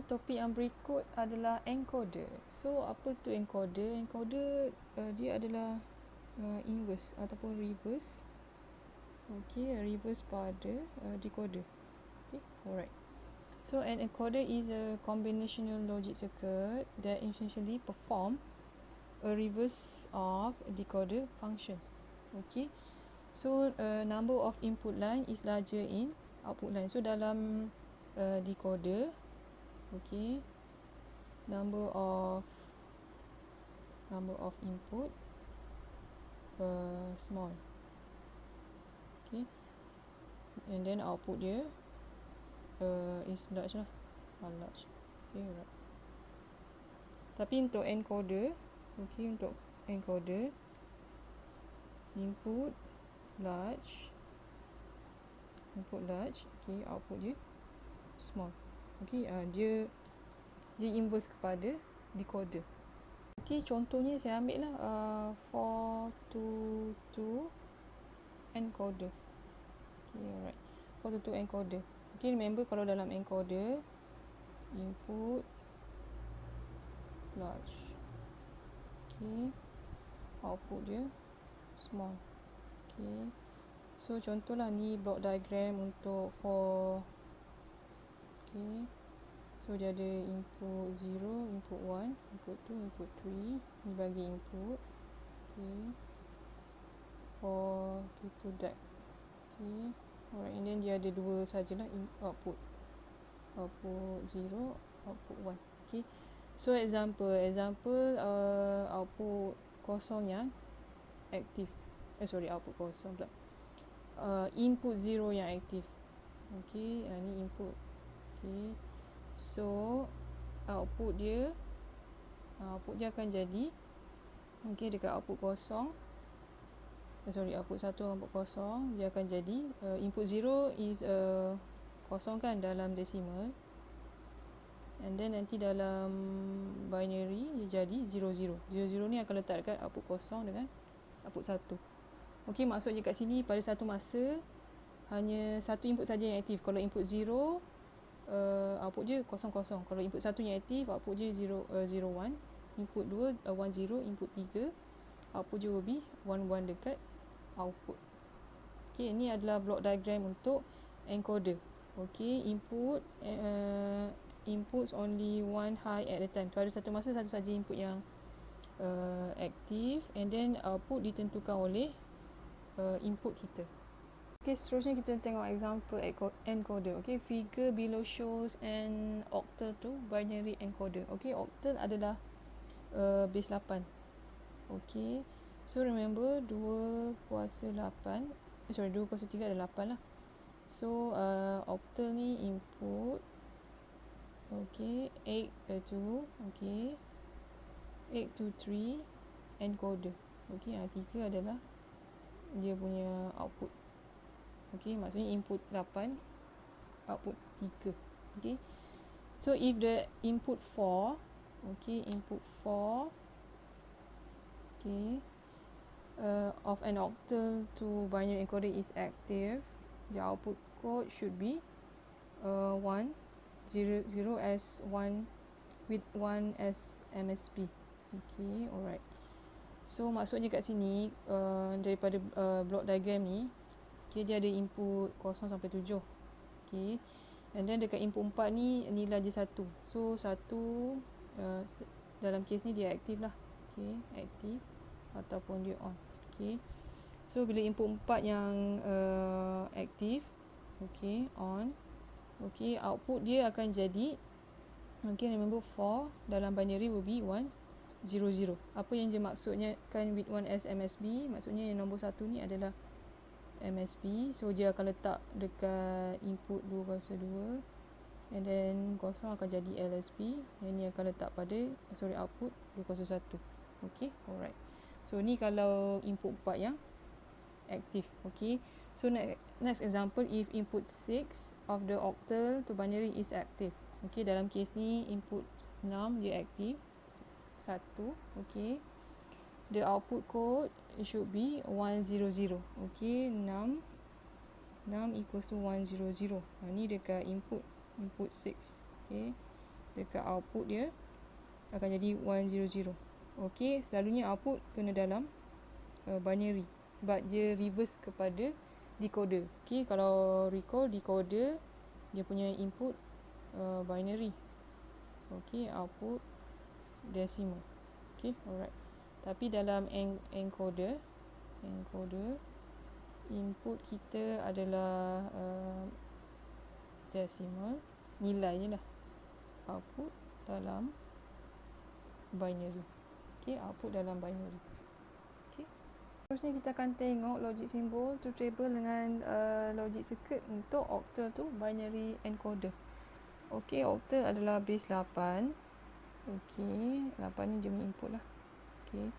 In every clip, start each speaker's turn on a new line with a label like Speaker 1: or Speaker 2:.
Speaker 1: topik yang berikut adalah encoder. So, apa tu encoder? Encoder dia adalah inverse ataupun reverse. Reverse pada decoder. Alright. So, an encoder is a combinational logic circuit that essentially perform a reverse of a decoder function. So, number of input line is larger in output line. So, dalam decoder, number of input small, and then output dia is large lah, large. Right. Tapi untuk encoder, input large, output dia small. Dia inverse kepada decoder. Contohnya saya ambil lah 422 encoder. Alright. 422 encoder. Remember kalau dalam encoder, input large, output dia small. So contohlah ni block diagram untuk 4. So dia ada input 0, input 1, input 2, input 3. Ni bagi input. For to that. Alright, and then dia ada dua sajalah output. Output 0, output 1. So example output kosong yang aktif. Output kosong pula. Input 0 yang aktif. Ni input. So output dia akan jadi dekat output kosong, output 1, output kosong, dia akan jadi input 0 is kosong kan dalam decimal, and then nanti dalam binary dia jadi 00. 00 ni akan letak dekat output kosong dengan output 1. Maksudnya kat sini pada satu masa hanya satu input saja yang aktif. Kalau input 0, output je 00. Kalau input 1 yang aktif, output je 01. Input 2, 10. Input 3, output je will be 11 dekat output. Ini adalah block diagram untuk encoder. Inputs only one high at a time. Pada satu masa satu saja input yang aktif, and then output ditentukan oleh input kita. Seterusnya kita tengok example encoder. Figure below shows an octal to binary encoder. Octal adalah base 8. So remember 2 kuasa 8. 2 kuasa 3 adalah 8 lah. So octal ni input 8 to 3 encoder. 3 adalah dia punya output. Maksudnya input 8, output 3. So if the input 4, input 4 of an octal to binary encoder is active, the output code should be 1, 0 as 1 with 1 as MSB. Alright. So maksudnya kat sini daripada block diagram ni, dia ada input 0 sampai 7. And then dekat input 4 ni nilai dia 1. So 1 dalam kes ni dia aktif lah. Aktif ataupun dia on. So bila input 4 yang aktif, on. Output dia akan jadi remember 4 dalam binary will be 1, 0, 0. Apa yang dia maksudnya kan with 1 as MSB, maksudnya yang nombor 1 ni adalah MSB. So dia akan letak dekat input 2 kuasa 2, and then kosong akan jadi LSB. Yang ni akan letak pada output 2 kuasa 1. Alright. So ni kalau input 4 yang aktif. So next example, if input 6 of the octal to binary is active. Dalam kes ni input 6 dia aktif 1. The output code should be 100. 6 equals to 100. Ni dekat input 6. dekat output dia akan jadi 100. Okey, selalunya output kena dalam binary sebab dia reverse kepada decoder. Okey, kalau recall decoder dia punya input binary. Okey, output decimal. Okey, alright. Tapi dalam encoder input kita adalah decimal, nilai je lah. Output dalam binary. Okey, output dalam binary. Okey. Terusnya kita akan tengok logic symbol, truth table dengan logic circuit untuk octal tu binary encoder. Okey, octal adalah base 8. Okey, 8 ni dia punya input lah. Okey.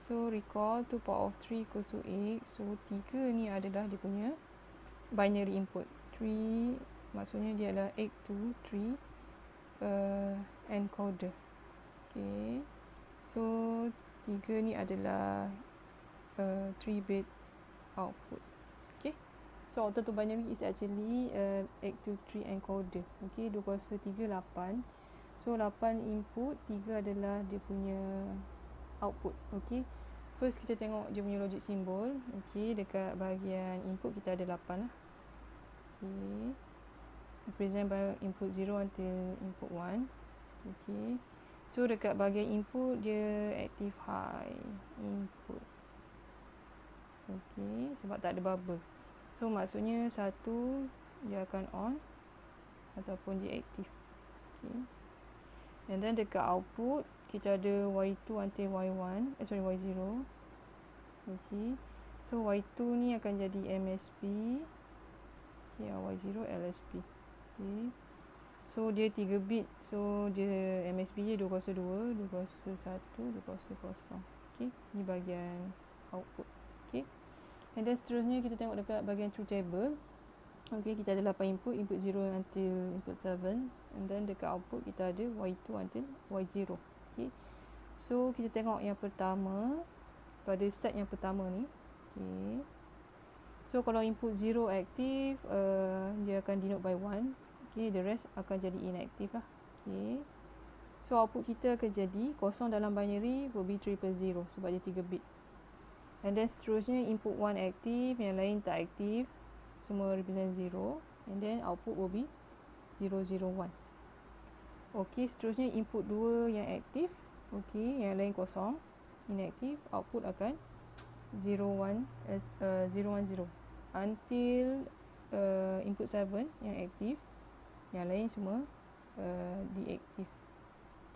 Speaker 1: So recall 2 power of 3 equals to 8. So 3 ni adalah dia punya binary input. 3 maksudnya dia adalah 8 to 3 encoder. Okey. So 3 ni adalah 3 bit output. Okay. So octal to binary is actually 8 to 3 encoder. Okay, 2 kuasa 3 8. So 8 input, 3 adalah dia punya output. Okay. First kita tengok dia punya logic symbol. Okay, dekat bahagian input kita ada 8 lah. Okay. Represent by input 0 until input 1. Okay. So dekat bahagian input dia active high input. Okay, sebab tak ada bubble. So maksudnya satu dia akan on ataupun dia aktif. Okay. And then dekat output kita ada Y2 until Y1, Y0. Okay. So Y2 ni akan jadi MSB. Okay, Y0 LSB. Okay. So dia 3 bit. So dia MSB dia 2 kuasa 2, 2 kuasa 1, 2 kuasa 0. Okay. Ni bahagian output. Okay. And then seterusnya kita tengok dekat bahagian truth table. Okay, kita ada 8 input, input 0 until input 7. And then dekat output kita ada Y2 until Y0. Okay. So kita tengok yang pertama, pada set yang pertama ni. Okay. So kalau input 0 aktif, dia akan denote by 1. Okay, the rest akan jadi inactive lah. Okay. So output kita akan jadi kosong dalam binary will be 000 sebab dia 3 bit. And then seterusnya input 1 aktif, yang lain tak aktif. Semua represent 0. And then output will be 001. Okay, seterusnya input 2 yang aktif. Okay, yang lain kosong, inaktif. Output akan 010 until input 7 yang aktif. Yang lain semua deaktif.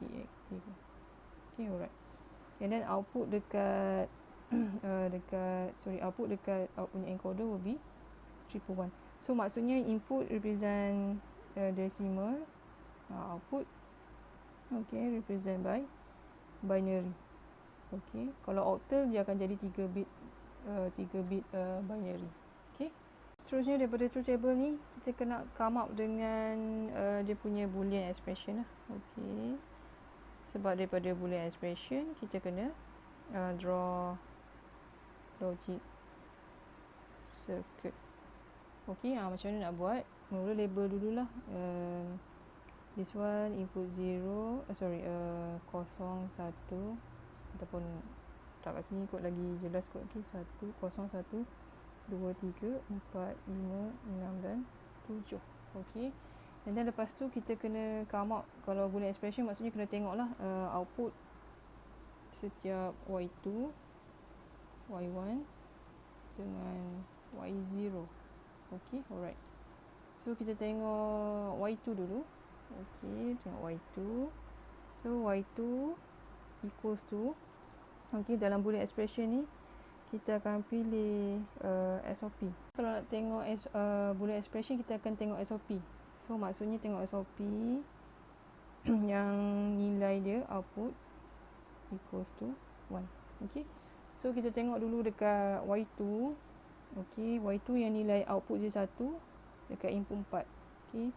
Speaker 1: Okay, alright. And then output dekat output dekat output encoder will be 111. So maksudnya input represent decimal, output okay represent by binary. Okay, kalau octal dia akan jadi 3 bit binary. Okay. Seterusnya daripada truth table ni kita kena come up dengan dia punya boolean expression lah. Okay. Sebab daripada boolean expression kita kena draw logic circuit. Okey, macam mana nak buat? Mula label dululah. This one input 0, 0 1 ataupun tak kat sini kot lagi jelas kot. Okey, 1 0 1 2 3 4 5 6 dan 7. Okey. And then lepas tu kita kena come out, kalau boolean expression maksudnya kena tengoklah output setiap Y2, Y1 dengan Y0. Okay, alright. So kita tengok Y2 dulu. Okay, tengok Y2. So Y2 equals to, okay, dalam boolean expression ni kita akan pilih SOP. Kalau nak tengok boolean expression kita akan tengok SOP. So maksudnya tengok SOP yang nilai dia output equals to 1. Okay. So kita tengok dulu dekat Y2. Okay, Y2 yang nilai output dia 1 dekat input 4. Okay,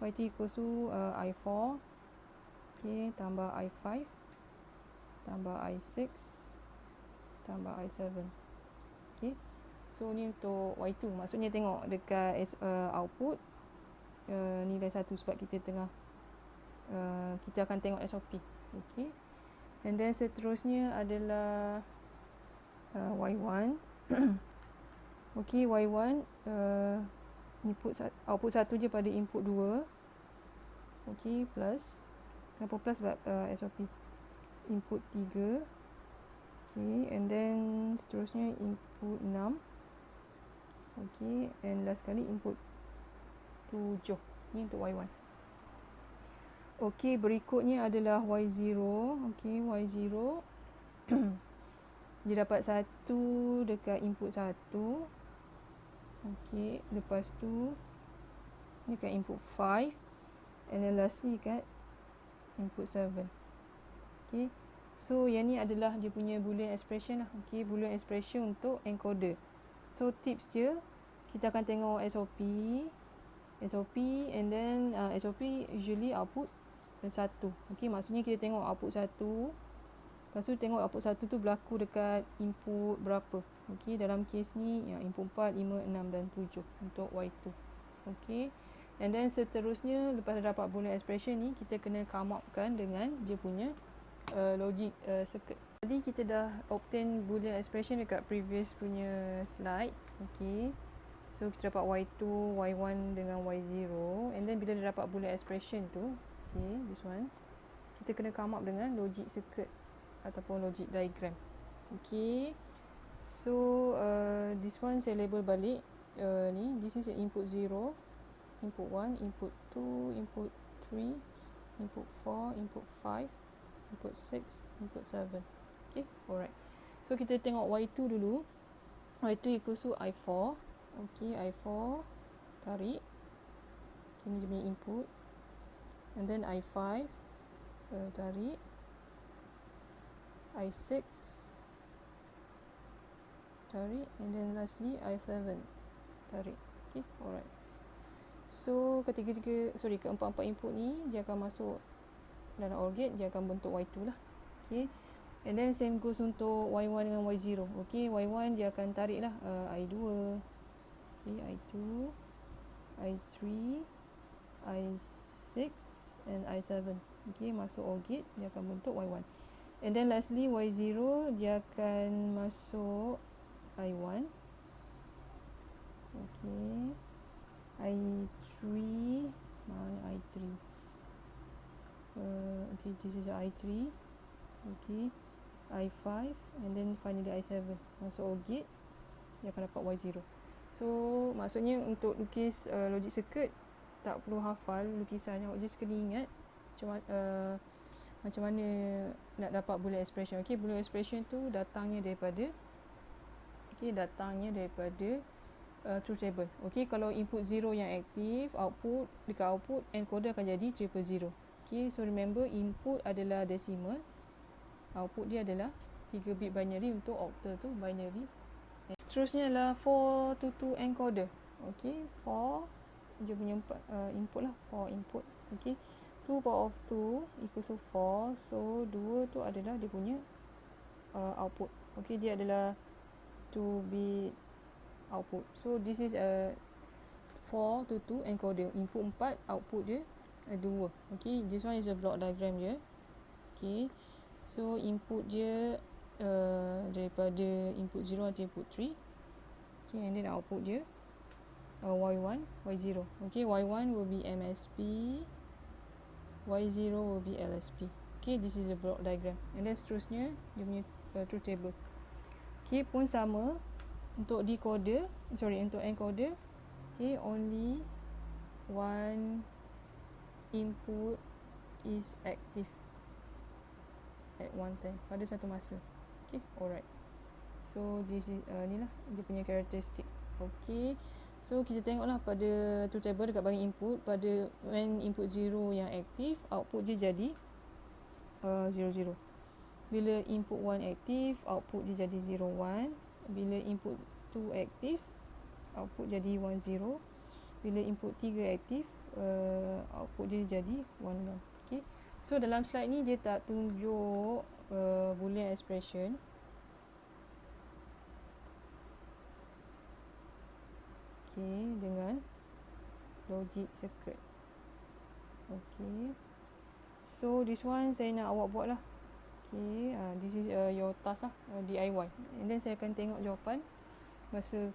Speaker 1: Y2 equals to I4. Okay, tambah I5 tambah I6 tambah I7. Okay, so ni untuk Y2. Maksudnya tengok dekat output nilai 1 sebab kita tengah kita akan tengok SOP. Okay. And then seterusnya adalah Y1. Okay, Y1 output 1 je pada input 2. Okay, plus. Kenapa plus? Sebab SOP. Input 3. Okay, and then seterusnya input 6. Okay, and last kali input 7. Ni untuk Y1. Okay, berikutnya adalah Y0. Okay, Y0. Dia dapat 1 dekat input 1. Okay, lepas tu dekat input 5. And then lastly kat input 7. Okay, so yang ni adalah dia punya boolean expression lah. Okay, boolean expression untuk encoder. So tips je, kita akan tengok SOP, and then SOP usually output 1. Okay, maksudnya kita tengok output 1, lepas tu tengok output 1 tu berlaku dekat input berapa. Okay, dalam kes ni input 4, 5, 6 dan 7 untuk Y2. Okay, and then seterusnya lepas dapat boolean expression ni, kita kena come upkan dengan dia punya logic circuit. Tadi kita dah obtain boolean expression dekat previous punya slide. Okay, so kita dapat Y2, Y1 dengan Y0, and then bila dah dapat boolean expression tu, okay, this one, kita kena come up dengan logic circuit ataupun logic diagram. Okay, so this one saya label balik ni, this is input 0, input 1, input 2, input 3, input 4, input 5, input 6, input 7. Okay, alright. So kita tengok Y2 dulu. Y2 equals to I4. Okay, I4 tarik. Okay, ni dia punya input. And then I5 tarik. I6 tarik. And then lastly I7 tarik. Okay, alright. So keempat-empat input ni dia akan masuk dalam OR gate, dia akan bentuk Y2 lah. Okay, and then same goes untuk Y1 dengan Y0. Okay, Y1 dia akan tarik lah I2, okay, I2, I3, I6 and I7. Okay, masuk OR gate, dia akan bentuk Y1. And then lastly Y0 dia akan masuk I1, okay, I3, mana I3? Okay, this is I3. Okay, I5, and then finally I7. Masuk OR gate, dia akan dapat Y0. So maksudnya untuk lukis logic circuit tak perlu hafal lukisannya, just kena ingat macam mana nak dapat boolean expression. Okay, boolean expression tu datangnya daripada truth table. Okay, kalau input 0 yang aktif, dekat output encoder akan jadi 000. Okay, so remember input adalah decimal, output dia adalah 3 bit binary, untuk octal tu binary. Seterusnya adalah 4 to 2 encoder. Okay, 4 dia punya input lah, 4 input. Okay, 2 power of 2 equals to 4. So 2 tu adalah dia punya output. Okay, dia adalah 2 bit output. So this is a 4 to 2 encoder. Input 4, output dia 2. Okay, this one is a block diagram je. Okay, so input dia daripada input 0 atau input 3. Okay, and then output dia Y1, Y0. Okay, Y1 will be MSP, Y0 will be LSP. Okay, this is a block diagram. And then seterusnya dia punya truth table. Okay, pun sama untuk untuk encoder. Okay, only one input is active at one time, pada satu masa. Okay, alright. So this is ni lah dia punya karakteristik. Okay, so kita tengoklah pada truth table dekat bahagian input, pada when input 0 yang aktif, output dia jadi 0, 0. Bila input 1 aktif, output dia jadi 0, 1. Bila input 2 aktif, output jadi 1, 0. Bila input 3 aktif, output dia jadi 1, 1. Okay, so dalam slide ni dia tak tunjuk boolean expression. Okay, dengan logic circuit. Okay, So this one saya nak awak buat lah. Okay, this is your task lah, DIY. And then saya akan tengok jawapan masa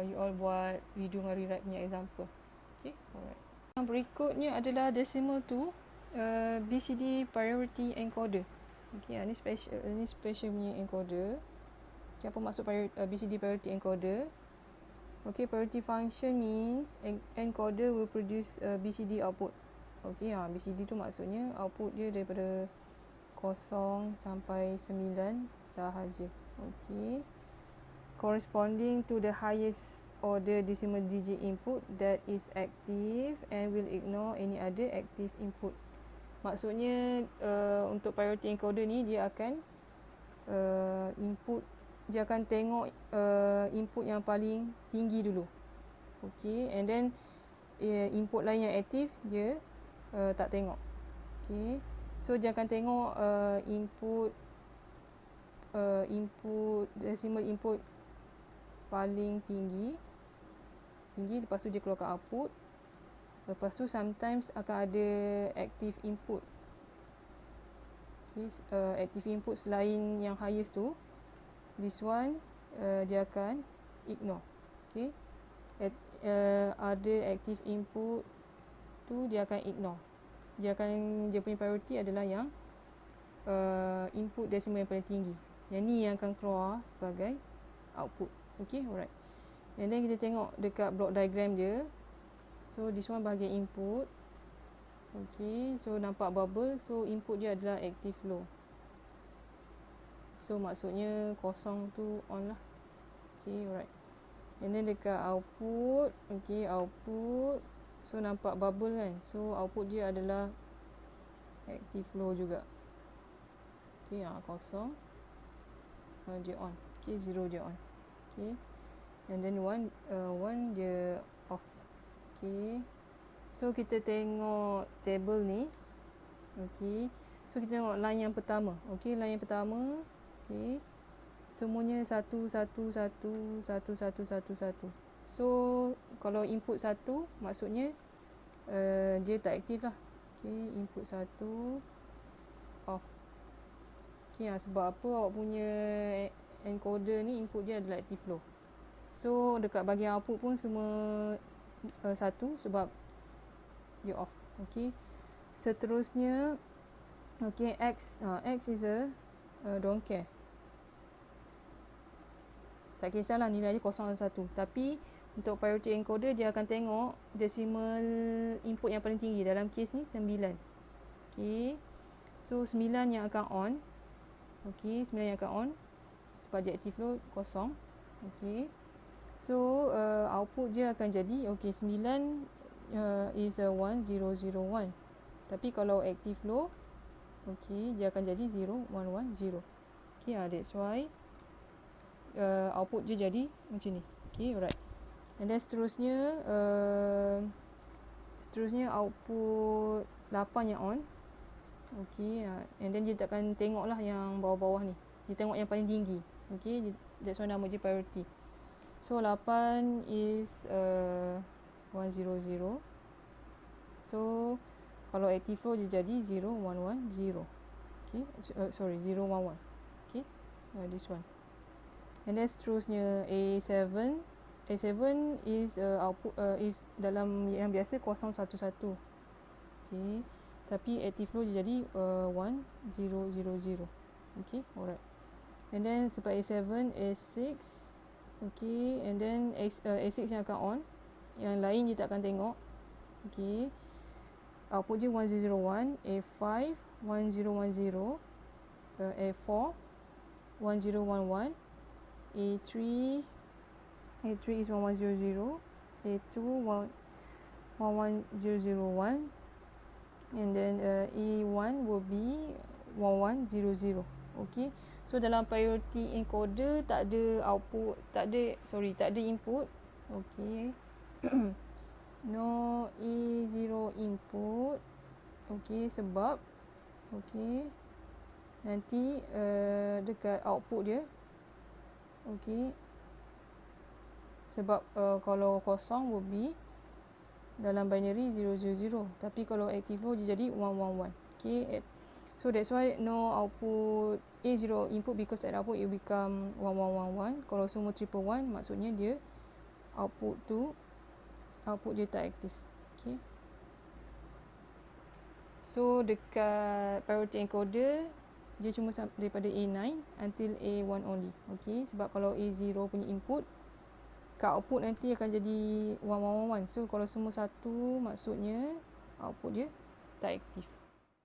Speaker 1: you all buat video dengan rewrite punya example. Okay, alright. Yang berikutnya adalah decimal to BCD priority encoder. Okay, ini special punya encoder. Okay, apa maksud BCD priority encoder? Okay, priority function means encoder will produce BCD output. Okay, BCD tu maksudnya output dia daripada 0 sampai 9 sahaja. Okay, corresponding to the highest order decimal digit input that is active and will ignore any other active input. Maksudnya untuk priority encoder ni dia akan dia akan tengok input yang paling tinggi dulu. Okay, and then input lain yang aktif dia tak tengok. Okay, so dia akan tengok decimal input paling tinggi, lepas tu dia keluarkan output. Lepas tu sometimes akan ada active input. Okay, active input selain yang highest tu, this one dia akan ignore. Okay, ada active input tu dia akan ignore. Dia punya priority adalah yang input decimal yang paling tinggi. Yang ni yang akan keluar sebagai output. Okay, alright. And then kita tengok dekat block diagram dia. So this one bahagian input. Okay, so nampak bubble. So input dia adalah active low. So maksudnya kosong tu on lah. Okay, alright. And then dekat output. Okay, output. So nampak bubble kan. So output dia adalah active low juga. Okay, kosong. Dia on. Okay, 0 dia on. Okay, and then 1 dia off. Okay, so kita tengok table ni. Okay, so kita tengok line yang pertama. Okay, line yang pertama. Okay, semuanya 1, 1, 1, 1, 1, 1, 1. So kalau input 1 maksudnya dia tak aktif lah. Okay, input 1 off. Okay, sebab apa awak punya encoder ni input dia adalah active low. So dekat bahagian output pun semua 1 sebab dia off. Okay, seterusnya okay, X is don't care. Tak kisahlah nilai dia 0 atau 1. Tapi untuk priority encoder dia akan tengok decimal input yang paling tinggi. Dalam kes ni 9. Okay, so 9 yang akan on. Okay, 9 yang akan on sebab dia active low 0. Okay, so output dia akan jadi okay, 9 is 1, 0, 0, 1. Tapi kalau active low, okay, dia akan jadi 0, 1, 1, 0. Okay, that's why output dia jadi macam ni. Okay, alright. And then seterusnya output 8 yang on. Okay, and then dia takkan tengok lah yang bawah-bawah ni. Dia tengok yang paling tinggi. Okay, that's why nama dia priority. So 8 is 1, 0, 0. So kalau active low dia jadi 0, 1, 1, 0. Okay, 0, 1, 1. Okay, this one. And then seterusnya A7 is output is dalam yang biasa 0, 1, 1. Okay, tapi active low dia jadi 1, 0, 0, 0. Okay, alright. And then sebab A7, A6. Okay, and then A6 yang akan on. Yang lain dia tak akan tengok. Okay, output dia 1, 0, 0, 1. A5 1, 0, 1, 0. A4 1, 0, 1, 1. A3 is 1, 1, 0, 0. A2 1, 1, 0, 0, 1. And then E1 will be 1, 1, 0, 0. Okay, so dalam priority encoder tak ada output, tak ada input. Okay. No E0 input. Okay, sebab okay, nanti dekat output dia. Okay, sebab kalau kosong will be dalam binary 0, 0, 0. Tapi kalau active low dia jadi 1, 1, 1. Okay, so that's why no output A0 input, because at output it become 1111. Kalau semua 111 maksudnya dia output dia tak aktif. Okay. So dekat priority encoder dia cuma daripada A9 until A1 only. Okay, sebab kalau A0 punya input kat output nanti akan jadi 1111. So kalau semua 1 maksudnya output dia tak aktif.